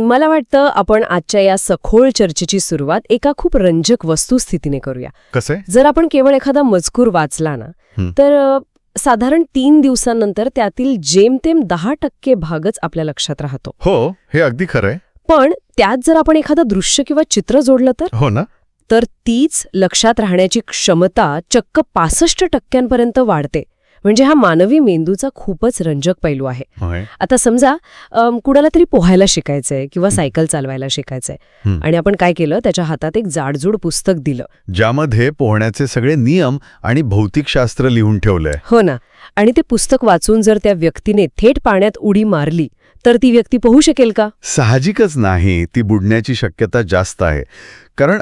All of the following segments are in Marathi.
मला वाटतं आपण आजच्या या सखोल चर्चेची सुरुवात एका खूप रंजक वस्तुस्थितीने करूया. कसे? जर आपण केवळ एखादा मजकूर वाचला ना तर साधारण 3 दिवसांनंतर त्यातील जेमतेम 10% भागच आपल्या लक्षात राहतो. हो, हे अगदी खरंय. पण त्यात जर आपण एखादं दृश्य किंवा चित्र जोडलं तर हो ना. तर तीच लक्षात राहण्याची क्षमता चक्क 65% वाढते. म्हणजे हा मानवी मेंदूचा खूपच रंजक पैलू आहे. होय. आता समजा कुणाला तरी पोहायला शिकायचंय किंवा सायकल चालवायला शिकायचंय आणि आपण काय केलं, त्याच्या हातात एक जाडजूड पुस्तक दिलं, ज्यामध्ये पोहण्याचे सगळे नियम आणि भौतिकशास्त्र लिहून ठेवलंय. हो ना. आणि ते पुस्तक वाचून जर त्या व्यक्तीने थेट पाण्यात उडी मारली तर ती व्यक्ती पोहू शकेल का? साहजिकच नाही. ती बुडण्याची शक्यता जास्त आहे. कारण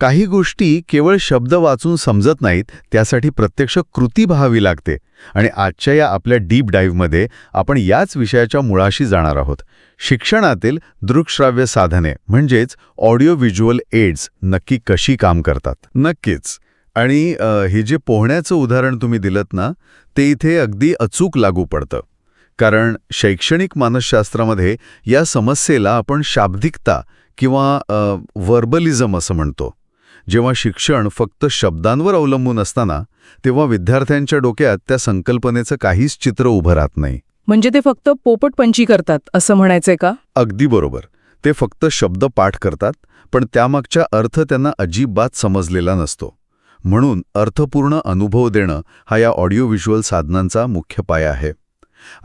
काही गोष्टी केवळ शब्द वाचून समजत नाहीत, त्यासाठी प्रत्यक्ष कृती पाहावी लागते. आणि आजच्या या आपल्या डीप डाईव्हमध्ये आपण याच विषयाच्या मुळाशी जाणार आहोत. शिक्षणातील दृकश्राव्य साधने म्हणजेच ऑडिओ व्हिज्युअल एड्स नक्की कशी काम करतात. नक्कीच. आणि हे जे पोहण्याचं उदाहरण तुम्ही दिलत ना, ते इथे अगदी अचूक लागू पडतं. कारण शैक्षणिक मानसशास्त्रामध्ये या समस्येला आपण शाब्दिकता किंवा वर्बलिझम असं म्हणतो. जेव्हा शिक्षण फक्त शब्दांवर अवलंबून असताना तेव्हा विद्यार्थ्यांच्या डोक्यात त्या संकल्पनेचं काहीच चित्र उभं राहत नाही. म्हणजे ते फक्त पोपटपंची करतात असं म्हणायचंय का? अगदी बरोबर. ते फक्त शब्द पाठ करतात, पण त्यामागचा अर्थ त्यांना अजिबात समजलेला नसतो. म्हणून अर्थपूर्ण अनुभव देणं हा या ऑडिओ व्हिज्युअल साधनांचा मुख्य पाया आहे.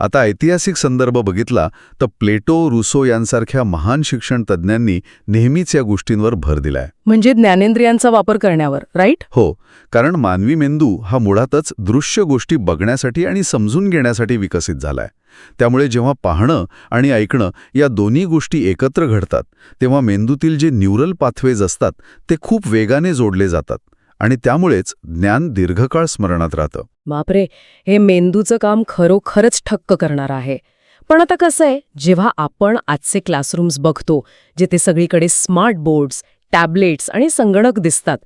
आता ऐतिहासिक संदर्भ बघितला तर प्लेटो, रुसो यांसारख्या महान शिक्षण तज्ज्ञांनी नेहमीच या गोष्टींवर भर दिलाय. म्हणजे ज्ञानेंद्रियांचा वापर करण्यावर, राईट? हो, कारण मानवी मेंदू हा मुळातच दृश्य गोष्टी बघण्यासाठी आणि समजून घेण्यासाठी विकसित झालाय. त्यामुळे जेव्हा पाहणं आणि ऐकणं या दोन्ही गोष्टी एकत्र घडतात तेव्हा मेंदूतील जे न्यूरल पाथवेज असतात ते खूप वेगाने जोडले जातात आणि त्यामुळेच ज्ञान दीर्घकाळ स्मरणात राहतं. बापरे, हे मेंदूचं काम खरोखरच ठक्क करणार आहे. पण आता कसं आहे, जेव्हा आपण आजचे क्लासरूम्स बघतो जिथे सगळीकडे स्मार्ट बोर्ड्स, टॅबलेट्स आणि संगणक दिसतात,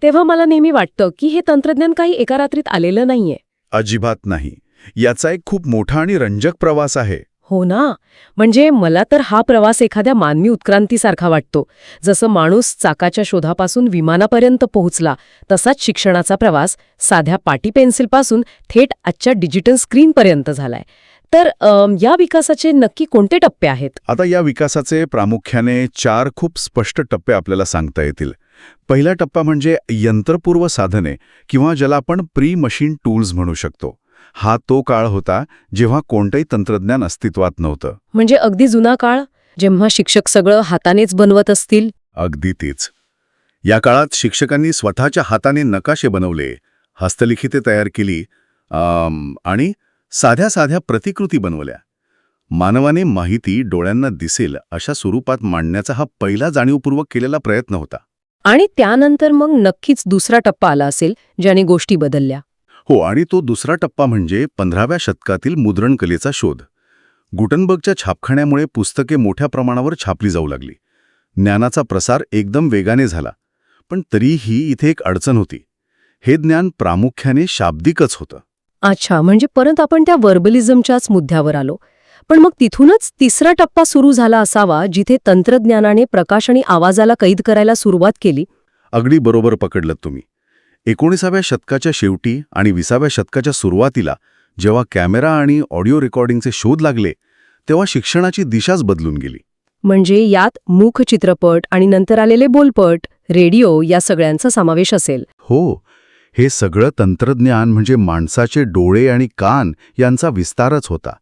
तेव्हा मला नेहमी वाटतं की हे तंत्रज्ञान काही एका रात्रीत आलेलं नाहीये. अजिबात नाही. याचा एक खूप मोठा आणि रंजक प्रवास आहे. हो ना. म्हणजे मला तर हा प्रवास एखाद्या मानवी उत्क्रांतीसारखा वाटतो. जसं माणूस चाकाच्या शोधापासून विमानापर्यंत पोहोचला, तसाच शिक्षणाचा प्रवास साध्या पाटी पेन्सिलपासून थेट आजच्या डिजिटल स्क्रीनपर्यंत झालाय. तर या विकासाचे नक्की कोणते टप्पे आहेत? आता या विकासाचे प्रामुख्याने 4 खूप स्पष्ट टप्पे आपल्याला सांगता येतील. पहिला टप्पा म्हणजे यंत्रपूर्व साधने किंवा ज्याला आपण प्री मशीन टूल्स म्हणू शकतो. हा तो काळ होता जेव्हा कोणतंही तंत्रज्ञान अस्तित्वात नव्हतं. म्हणजे अगदी जुना काळ, जेव्हा शिक्षक सगळं हातानेच बनवत असतील. अगदी तेच. या काळात शिक्षकांनी स्वतःच्या हाताने नकाशे बनवले, हस्तलिखिते तयार केली आणि साध्या साध्या प्रतिकृती बनवल्या. मानवाने माहिती डोळ्यांना दिसेल अशा स्वरूपात मांडण्याचा हा पहिला जाणीवपूर्वक केलेला प्रयत्न होता. आणि त्यानंतर मग नक्कीच दुसरा टप्पा आला असेल, ज्याने गोष्टी बदलल्या. हो, आणि तो दुसरा टप्पा म्हणजे 15व्या शतकातील मुद्रणकलेचा शोध. गुटनबर्गच्या छापखान्यामुळे पुस्तके मोठ्या प्रमाणावर छापली जाऊ लागली. ज्ञानाचा प्रसार एकदम वेगाने झाला. पण तरीही इथे एक अडचण होती. हे ज्ञान प्रामुख्याने शाब्दिकच होतं. अच्छा, म्हणजे परत आपण त्या वर्बलिझमच्याच मुद्द्यावर आलो. पण मग तिथूनच तिसरा टप्पा सुरू झाला असावा, जिथे तंत्रज्ञानाने प्रकाश आणि आवाजाला कैद करायला सुरुवात केली. अगदी बरोबर पकडलं तुम्ही. 19व्या शतकाच्या शेवटी आणि 20व्या शतकाच्या सुरुवातीला जेव्हा कॅमेरा आणि ऑडिओ रेकॉर्डिंगचे शोध लागले तेव्हा शिक्षणाची दिशाच बदलून गेली. म्हणजे यात मूक चित्रपट आणि नंतर आलेले बोलपट, रेडिओ या सगळ्यांचा समावेश असेल. हो, हे सगळं तंत्रज्ञान म्हणजे माणसाचे डोळे आणि कान यांचा विस्तारच होता.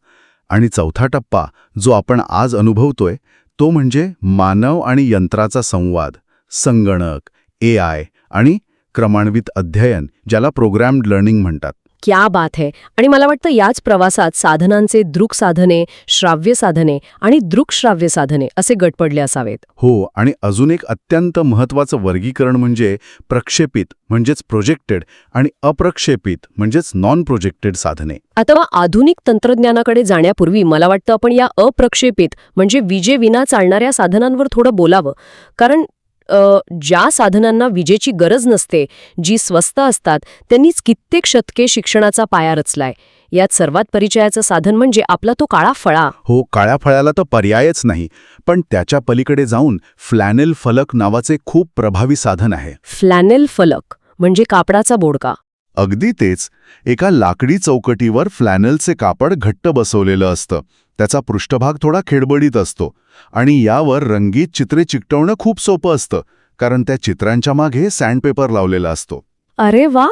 आणि चौथा टप्पा जो आपण आज अनुभवतोय तो म्हणजे मानव आणि यंत्राचा संवाद, संगणक, AI आणि क्रमान्वित अध्ययन, ज्याला प्रोग्राम्ड लर्निंग म्हणतात. क्या बात है. आणि मला वाटतं याच प्रवासात साधनांचे दृक साधने, श्राव्य साधने आणि दृकश्राव्य साधने असे गट पडले असावेत. हो, आणि अजून एक अत्यंत महत्त्वाचं वर्गीकरण म्हणजे प्रक्षेपित म्हणजेच प्रोजेक्टेड आणि अप्रक्षेपित म्हणजेच नॉन प्रोजेक्टेड साधने. अथवा आधुनिक तंत्रज्ञानाकडे जाण्यापूर्वी मला वाटतं आपण या अप्रक्षेपित म्हणजे विजेविना चालणाऱ्या साधनांवर थोडं बोलावं. कारण ज्या साधनांना विजेची गरज नसते, जी स्वस्त असतात, त्यांनीच कित्येक शतके शिक्षणाचा पाया रचलाय. यात सर्वात परिचयाचं साधन म्हणजे आपला तो काळा फळा. हो, काळ्या फळ्याला तर पर्यायच नाही, पण त्याच्या पलीकडे जाऊन फ्लॅनेल फलक नावाचे खूप प्रभावी साधन आहे. फ्लॅनेल फलक म्हणजे कापडाचा बोडका. अगदी तेच. एका लाकडी चौकटीवर फ्लॅनेलचे कापड घट्ट बसवलेलं असतं. त्याचा पृष्ठभाग थोडा खिडबडीत असतो आणि यावर रंगीत चित्रे चिकटवणं खूप सोपं असतं, कारण त्या चित्रांच्या मागे सँडपेपर लावलेला असतो. अरे वा,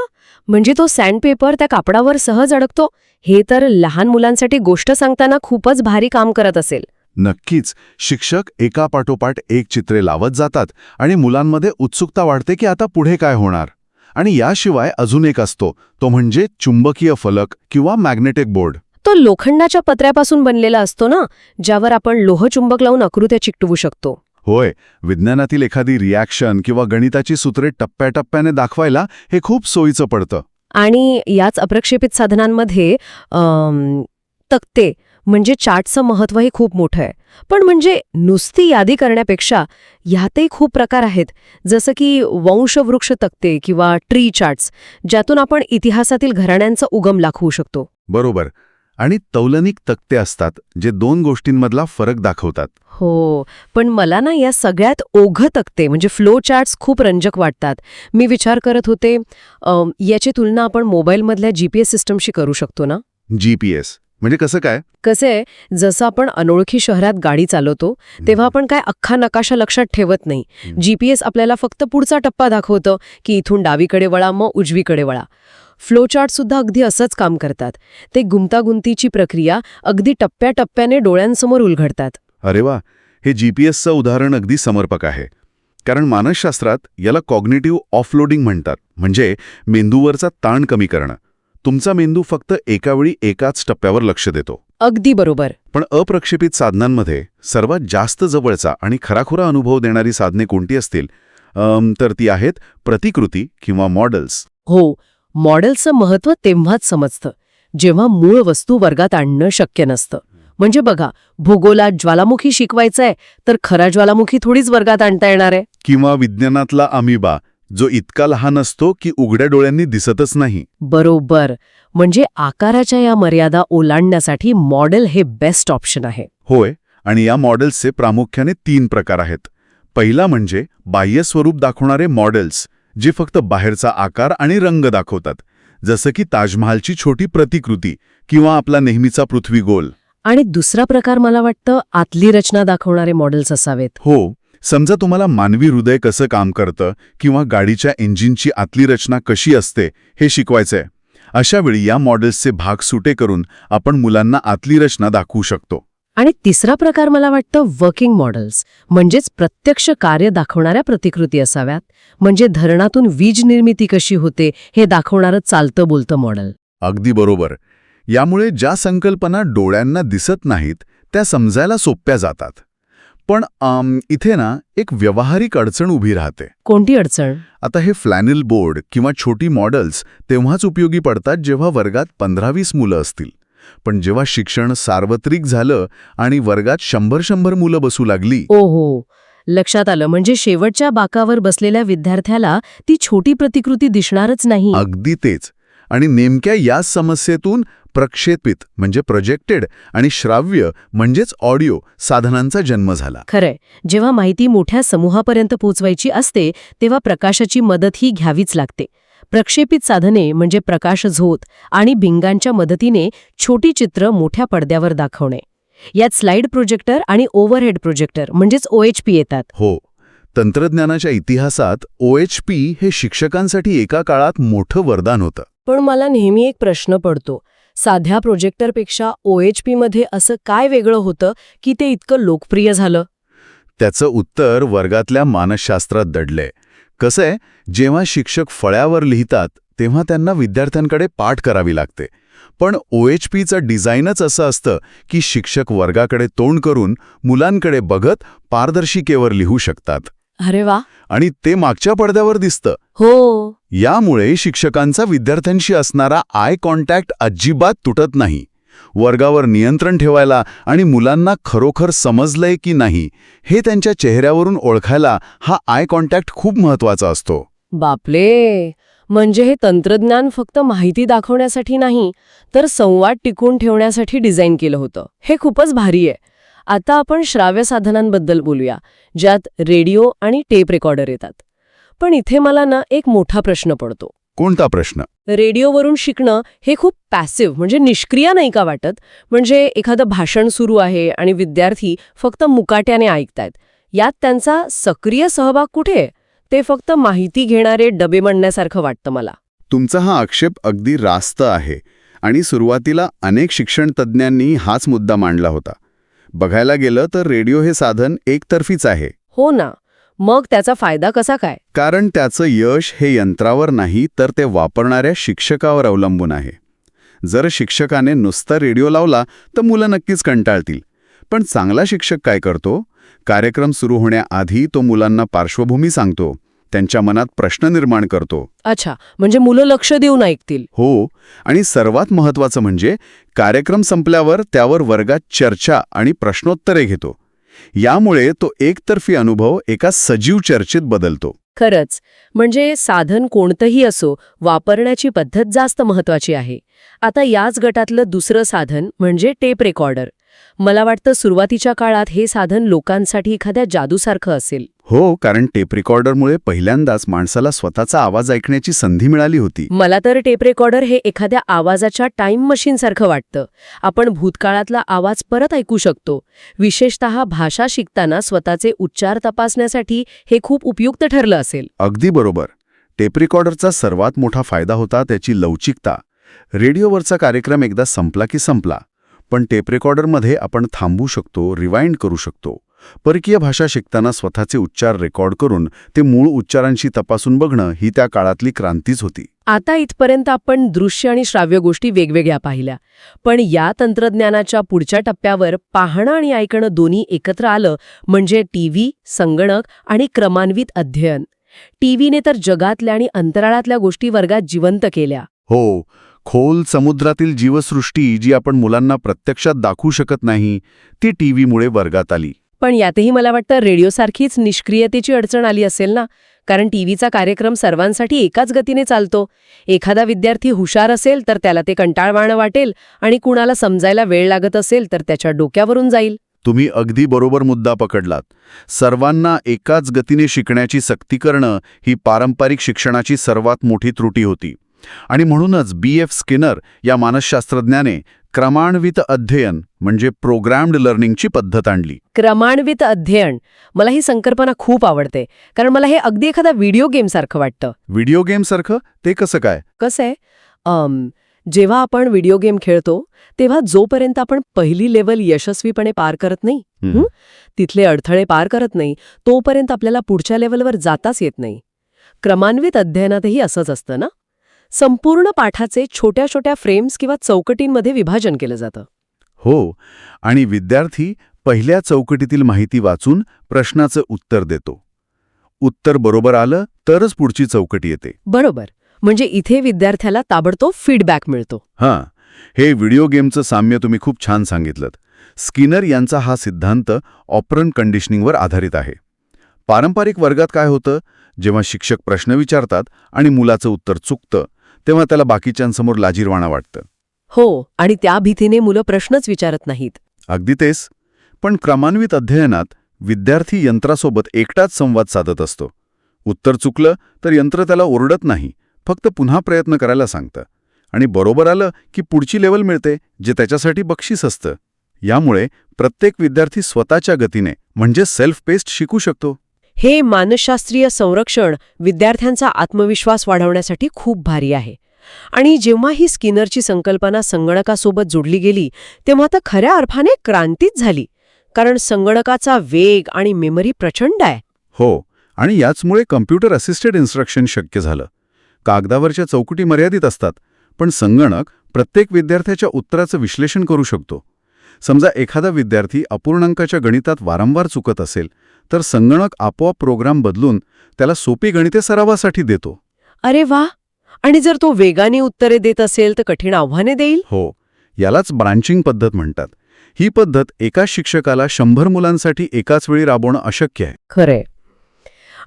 म्हणजे तो सँडपेपर त्या कापडावर सहज अडकतो. हे तर लहान मुलांसाठी गोष्ट सांगताना खूपच भारी काम करत असेल. नक्कीच. शिक्षक एकापाठोपाठ एक चित्रे लावत जातात आणि मुलांमध्ये उत्सुकता वाढते की आता पुढे काय होणार. आणि याशिवाय अजून एक असतो, तो म्हणजे चुंबकीय फलक किंवा मॅग्नेटिक बोर्ड. तो लोखंडाच्या पत्र्यापासून बनलेला असतो ना, ज्यावर आपण लोहचुंबक लावून आकृत्या चिकटवू शकतो. होय, विज्ञानातील एखादी रिॲक्शन किंवा गणिताची सूत्रे टप्प्याटप्प्याने दाखवायला हे खूप सोयीचं पडतं. आणि याच अप्रक्षेपित साधनांमध्ये तक्ते म्हणजे चार्टचं महत्त्वही खूप मोठं आहे. पण म्हणजे नुसती यादी करण्यापेक्षा ह्यातही खूप प्रकार आहेत, जसं की वंशवृक्ष तक्ते किंवा ट्री चार्ट्स, ज्यातून आपण इतिहासातील घराण्यांचा उगम दाखवू शकतो. बरोबर. आणि तौलनिक तक्ते असतात, जे दोन गोष्टींमधला फरक दाखवतात. हो, पण मला ना या सगळ्यात ओघ तक्ते म्हणजे फ्लो चार्ट्स खूप रंजक वाटतात. मी विचार करत होते, याची तुलना आपण मोबाईलमधल्या GPS सिस्टमशी करू शकतो ना? GPS म्हणजे कसं काय? कसं आहे, जसं आपण अनोळखी शहरात गाडी चालवतो तेव्हा आपण काय अख्खा नकाशा लक्षात ठेवत नाही. GPS आपल्याला फक्त पुढचा टप्पा दाखवतं की इथून डावीकडे वळा, मग उजवीकडे वळा. फ्लोचार्टसुद्धा अगदी असंच काम करतात. ते गुंतागुंतीची प्रक्रिया अगदी टप्प्याटप्प्याने डोळ्यांसमोर उलगडतात. अरे वा, हे GPSचं उदाहरण अगदी समर्पक आहे. कारण मानसशास्त्रात याला कॉग्निटिव्ह ऑफलोडिंग म्हणतात, म्हणजे मेंदूवरचा ताण कमी करणं. तुमचा मेंदू फक्त एकावेळी एकाच टप्प्यावर लक्ष देतो. अगदी बरोबर. पण अप्रक्षेपित साधनांमध्ये सर्वात जास्त जवळचा आणि खराखुरा अनुभव देणारी साधने कोणती असतील? तर ती आहेत प्रतिकृती किंवा मॉडेल्स. हो, मॉडेलचं महत्त्व तेव्हाच समजतं जेव्हा मूळ वस्तू वर्गात आणणं शक्य नसतं. म्हणजे बघा, भूगोलात ज्वालामुखी शिकवायचंय तर खरा ज्वालामुखी थोडीच वर्गात आणता येणार आहे. किंवा विज्ञानातला अमिबा, जो इतका लहान असतो की उघड्या डोळ्यांनी दिसतच नाही. बरोबर. म्हणजे आकाराच्या या मर्यादा ओलांडण्यासाठी मॉडेल हे बेस्ट ऑप्शन आहे. होय, आणि या मॉडेल्सचे प्रामुख्याने 3 प्रकार आहेत. पहिला म्हणजे बाह्य स्वरूप दाखवणारे मॉडेल्स, जे फक्त बाहेरचा आकार आणि रंग दाखवतात, जसं की ताजमहालची छोटी प्रतिकृती किंवा आपला नेहमीचा पृथ्वी गोल. आणि दुसरा प्रकार मला वाटतं आतली रचना दाखवणारे मॉडेल्स असावेत. हो, समजा तुम्हाला मानवी हृदय कसं काम करतं किंवा गाडीच्या इंजिनची आतली रचना कशी असते हे शिकवायचंय. अशावेळी या मॉडेल्सचे भाग सुटे करून आपण मुलांना आतली रचना दाखवू शकतो. आणि तिसरा प्रकार मला वाटतं वर्किंग मॉडेल्स, म्हणजेच प्रत्यक्ष कार्य दाखवणाऱ्या प्रतिकृती असाव्यात. म्हणजे धरणातून वीज निर्मिती कशी होते हे दाखवणारं चालतं बोलतं मॉडेल. अगदी बरोबर. यामुळे ज्या संकल्पना डोळ्यांना दिसत नाहीत त्या समजायला सोप्या जातात. पण इथे ना एक व्यावहारिक अडचण उभी राहते. कोणती अडचण? आता हे फ्लॅनेल बोर्ड किंवा छोटी मॉडेल्स तेव्हाच उपयोगी पडतात जेव्हा वर्गात 15-20 मुलं असतील. पण जेव्हा शिक्षण सार्वत्रिक झालं आणि वर्गात 100-100 मुलं बसू लागली. ओहो, लक्षात आलं. म्हणजे शेवटच्या बाकावर बसलेल्या विद्यार्थ्याला ती छोटी प्रतिकृती दिसणारच नाही. अगदी तेच. आणि नेमक्या याच समस्येतून प्रक्षेपित म्हणजे प्रोजेक्टेड आणि श्राव्य म्हणजेच ऑडिओ साधनांचा जन्म झाला. खरंय, जेव्हा माहिती मोठ्या समूहापर्यंत पोहोचवायची असते तेव्हा प्रकाशाची मदतही घ्यावीच लागते. प्रक्षेपित साधने म्हणजे प्रकाश झोत आणि भिंगांच्या मदतीने छोटी चित्र मोठ्या पडद्यावर दाखवणे. यात स्लाइड प्रोजेक्टर आणि ओव्हरहेड प्रोजेक्टर म्हणजेच OHP येतात. हो, तंत्रज्ञानाच्या इतिहासात OHP हे शिक्षकांसाठी एका काळात मोठं वरदान होतं. पण मला नेहमी एक प्रश्न पडतो, साध्या प्रोजेक्टरपेक्षा OHP मध्ये असं काय वेगळं होतं की ते इतकं लोकप्रिय झालं? त्याचं उत्तर वर्गातल्या मानसशास्त्रात दडलंय. कसं आहे, जेव्हा शिक्षक फळ्यावर लिहितात तेव्हा त्यांना विद्यार्थ्यांकडे पाठ करावी लागते. पण OHPचं डिझाईनच असं असतं की शिक्षक वर्गाकडे तोंड करून मुलांकडे बघत पारदर्शिकेवर लिहू शकतात. अरे वा. आणि ते मागच्या पडद्यावर दिसतं. हो. यामुळे शिक्षकांचा विद्यार्थ्यांशी असणारा आय कॉन्टॅक्ट अजिबात तुटत नाही. वर्गावर नियंत्रण ठेवायला आणि मुलांना खरोखर समजलंय की नाही हे त्यांच्या चेहऱ्यावरून ओळखायला हा आय कॉन्टॅक्ट खूप महत्वाचा असतो. बापले, म्हणजे हे तंत्रज्ञान फक्त माहिती दाखवण्यासाठी नाही, तर संवाद टिकवून ठेवण्यासाठी डिझाईन केलं होतं. हे खूपच भारी आहे. आता आपण श्राव्य साधनांबद्दल बोलूया, ज्यात रेडिओ आणि टेप रेकॉर्डर येतात. पण इथे मला ना एक मोठा प्रश्न पडतो. कोणता प्रश्न? रेडिओवरून शिकणं हे खूप पॅसिव्ह म्हणजे निष्क्रिय नाही का वाटत? म्हणजे एखादं भाषण सुरू आहे आणि विद्यार्थी फक्त मुकाट्याने ऐकतायत. यात त्यांचा सक्रिय सहभाग कुठे आहे? ते फक्त माहिती घेणारे डबे म्हणण्यासारखं वाटतं मला. तुमचा हा आक्षेप अगदी रास्त आहे आणि सुरुवातीला अनेक शिक्षण तज्ज्ञांनी हाच मुद्दा मांडला होता. बघायला गेलं तर रेडिओ हे साधन एकतर्फीच आहे. हो ना, मग त्याचा फायदा कसा काय? कारण त्याचं यश हे यंत्रावर नाही तर ते वापरणाऱ्या शिक्षकावर अवलंबून आहे. जर शिक्षकाने नुसता रेडिओ लावला तर मुलं नक्कीच कंटाळतील. पण चांगला शिक्षक काय करतो? कार्यक्रम सुरू होण्याआधी तो मुलांना पार्श्वभूमी सांगतो, त्यांच्या मनात प्रश्न निर्माण करतो. अच्छा, म्हणजे मुलं लक्ष देऊन ऐकतील. हो, आणि सर्वात महत्त्वाचं म्हणजे कार्यक्रम संपल्यावर त्यावर वर्गात चर्चा आणि प्रश्नोत्तरे घेतो. यामुळे तो एकतर्फी अनुभव एका सजीव चर्चेत बदलतो. खरंच, म्हणजे साधन कोणतंही असो, वापरण्याची पद्धत जास्त महत्वाची आहे. आता याच गटातलं दुसरं साधन म्हणजे टेप रेकॉर्डर. मला वाटतं सुरुवातीच्या काळात हे साधन लोकांसाठी एखाद्या जादूसारखं असेल. हो, कारण टेप रेकॉर्डरमुळे पहिल्यांदाच माणसाला स्वतःचा आवाज ऐकण्याची संधी मिळाली होती. मला तर टेप रेकॉर्डर हे एखाद्या आवाजाच्या टाईम मशीनसारखं वाटतं. आपण भूतकाळातला आवाज परत ऐकू शकतो. विशेषतः भाषा शिकताना स्वतःचे उच्चार तपासण्यासाठी हे खूप उपयुक्त ठरलं असेल. अगदी बरोबर. टेप रेकॉर्डरचा सर्वात मोठा फायदा होता त्याची लवचिकता. रेडिओवरचा कार्यक्रम एकदा संपला की संपला. पण टेप रेकॉर्डरमध्ये आपण थांबू शकतो, रिवाइंड करू शकतो. परकीय भाषा शिकताना स्वतःचे उच्चार रेकॉर्ड करून ते मूळ उच्चारांशी तपासून बघणं ही त्या काळातली क्रांतीच होती. आता इथपर्यंत आपण दृश्य आणि श्राव्य गोष्टी वेगवेगळ्या पाहिल्या. पण या तंत्रज्ञानाच्या पुढच्या टप्प्यावर पाहणं आणि ऐकणं दोन्ही एकत्र आलं म्हणजे टीव्ही, संगणक आणि क्रमान्वित अध्ययन. टीव्हीने तर जगातल्या आणि अंतराळातल्या गोष्टी वर्गात जिवंत केल्या. हो, खोल समुद्रातील जीवसृष्टी जी आपण मुलांना प्रत्यक्षात दाखवू शकत नाही, ती टीव्हीमुळे वर्गात आली. पण यातही मला वाटतं रेडिओसारखीच निष्क्रियतेची अडचण आली असेल ना, कारण टीव्हीचा कार्यक्रम सर्वांसाठी एकाच गतीने चालतो. एखादा विद्यार्थी हुशार असेल तर त्याला ते कंटाळवाणं वाटेल आणि कुणाला समजायला वेळ लागत असेल तर त्याच्या डोक्यावरून जाईल. तुम्ही अगदी बरोबर मुद्दा पकडलात. सर्वांना एकाच गतीने शिकण्याची सक्ती करणं ही पारंपरिक शिक्षणाची सर्वात मोठी त्रुटी होती. आणि म्हणूनच B.F. स्किनर या मानसशास्त्रज्ञाने क्रमान्वित अध्ययन म्हणजे प्रोग्राम्ड लर्निंगची पद्धत आणली. क्रमान्वित अध्ययन, मला ही संकल्पना खूप आवडते, कारण मला हे अगदी एखादा व्हिडिओ गेमसारखं वाटतं. व्हिडिओ गेमसारखं? ते कसं काय? कसं आहे, जेव्हा आपण व्हिडिओ गेम खेळतो तेव्हा जोपर्यंत आपण पहिली लेव्हल यशस्वीपणे पार करत नाही, तिथले अडथळे पार करत नाही, तोपर्यंत आपल्याला पुढच्या लेव्हलवर जाताच येत नाही. क्रमान्वित अध्ययनातही असंच असतं ना. संपूर्ण पाठाचे छोट्या छोट्या फ्रेम्स किंवा चौकटींमध्ये विभाजन केलं जातं. हो, आणि विद्यार्थी पहिल्या चौकटीतील माहिती वाचून प्रश्नाचं उत्तर देतो. उत्तर बरोबर आलं तरच पुढची चौकटी येते. बरोबर, म्हणजे इथे विद्यार्थ्याला ताबडतोब फीडबॅक मिळतो. हां, हे व्हिडिओ गेमचं साम्य तुम्ही खूप छान सांगितलं. स्किनर यांचा हा सिद्धांत ऑपरंट कंडिशनिंगवर आधारित आहे. पारंपरिक वर्गात काय होतं, जेव्हा शिक्षक प्रश्न विचारतात आणि मुलाचं उत्तर चुकतं तेव्हा त्याला बाकीच्यांसमोर लाजिरवाणा वाटतं. हो, आणि त्या भीतीने मुलं प्रश्नच विचारत नाहीत. अगदी तेच. पण क्रमान्वित अध्ययनात विद्यार्थी यंत्रासोबत एकटाच संवाद साधत असतो. उत्तर चुकलं तर यंत्र त्याला ओरडत नाही, फक्त पुन्हा प्रयत्न करायला सांगतं. आणि बरोबर आलं की पुढची लेवल मिळते, जे त्याच्यासाठी बक्षीस असतं. यामुळे प्रत्येक विद्यार्थी स्वतःच्या गतीने म्हणजे सेल्फ पेस्ड शिकू शकतो. हे मानसशास्त्रीय संरक्षण विद्यार्थ्यांचा आत्मविश्वास वाढवण्यासाठी खूप भारी आहे. आणि जेव्हा ही स्किनरची संकल्पना संगणकासोबत जोडली गेली तेव्हा तर खऱ्या अर्थाने क्रांतीच झाली. कारण संगणकाचा वेग आणि मेमरी प्रचंड आहे. हो, आणि याचमुळे कम्प्युटर असिस्टेड इन्स्ट्रक्शन शक्य झालं. कागदावरच्या चौकटी मर्यादित असतात, पण संगणक प्रत्येक विद्यार्थ्याच्या उत्तराचं विश्लेषण करू शकतो. समजा एखादा विद्यार्थी अपूर्णांकाच्या गणितात वारंवार चुकत असेल तर संगणक आपोआप प्रोग्राम बदलून त्याला सोपी गणिते सरावासाठी देतो. अरे वा, आणि जर तो वेगाने उत्तरे देत असेल तर कठीण आव्हाने देईल. हो, यालाच ब्रांचिंग पद्धत म्हणतात. ही पद्धत एकाच शिक्षकाला 100 मुलांसाठी एकाच वेळी राबवणं अशक्य आहे. खरंय.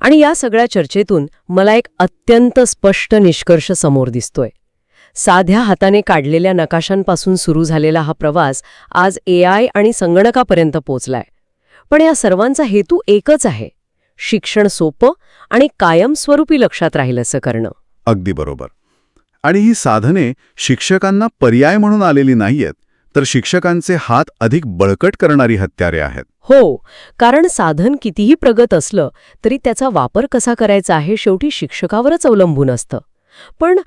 आणि या सगळ्या चर्चेतून मला एक अत्यंत स्पष्ट निष्कर्ष समोर दिसतोय. साध्या हाताने काढलेल्या नकाशांपासून सुरू झालेला हा प्रवास आज AI आणि संगणकापर्यंत पोचलाय. पण या सर्वांचा हेतू एकच आहे, शिक्षण सोपं आणि कायमस्वरूपी लक्षात राहील असं करणं. अगदी बरोबर. आणि ही साधने शिक्षकांना पर्याय म्हणून आलेली नाहीयेत, तर शिक्षकांचे हात अधिक बळकट करणारी हत्यारे आहेत. हो, कारण साधन कितीही प्रगत असलं तरी त्याचा वापर कसा करायचा हे शेवटी शिक्षकावरच अवलंबून असतं. पण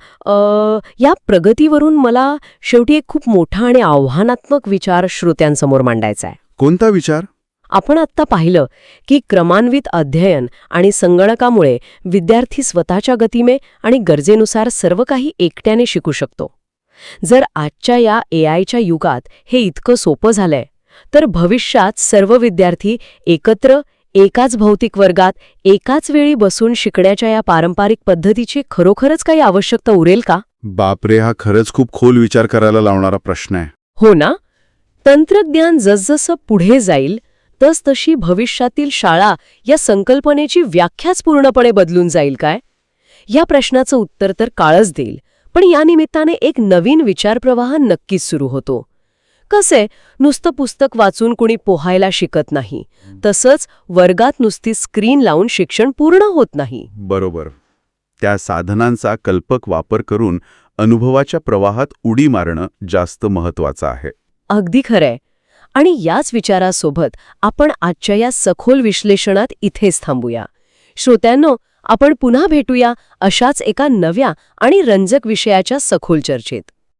या प्रगतीवरून मला शेवटी एक खूप मोठा आणि आव्हानात्मक विचार श्रोत्यांसमोर मांडायचा आहे. कोणता विचार? आपण आत्ता पाहिलं की क्रमान्वित अध्ययन आणि संगणकामुळे विद्यार्थी स्वतःच्या गतीने आणि गरजेनुसार सर्व काही एकट्याने शिकू शकतो. जर आजच्या या AIच्या युगात हे इतकं सोपं झालंय, तर भविष्यात सर्व विद्यार्थी एकत्र एकाच भौतिक वर्गात एकाच वेळी बसून शिकण्याच्या या पारंपरिक पद्धतीची खरोखरच काही आवश्यकता उरेल का? बापरे, हा खरंच खूप खोल विचार करायला लावणारा प्रश्न आहे. हो ना? तंत्रज्ञान जसजसं पुढे जाईल तसतशी भविष्यातील शाळा या संकल्पनेची व्याख्याच पूर्णपणे बदलून जाईल काय? या प्रश्नाचं उत्तर तर काळच देईल. पण या निमित्ताने एक नवीन विचारप्रवाह नक्कीच सुरू होतो. कसे, नुसतं पुस्तक वाचून कुणी पोहायला शिकत नाही, तसंच वर्गात नुसती स्क्रीन लावून शिक्षण पूर्ण होत नाही. बरोबर. त्या साधनांचा कल्पक वापर करून अनुभवाच्या प्रवाहात उडी मारणं जास्त महत्वाचं आहे. अगदी खरंय. आणि याच विचारासोबत आपण आजच्या या सखोल विश्लेषणात इथेच थांबूया. श्रोत्यांनो, आपण पुन्हा भेटूया अशाच एका नव्या आणि रंजक विषयाच्या सखोल चर्चेत.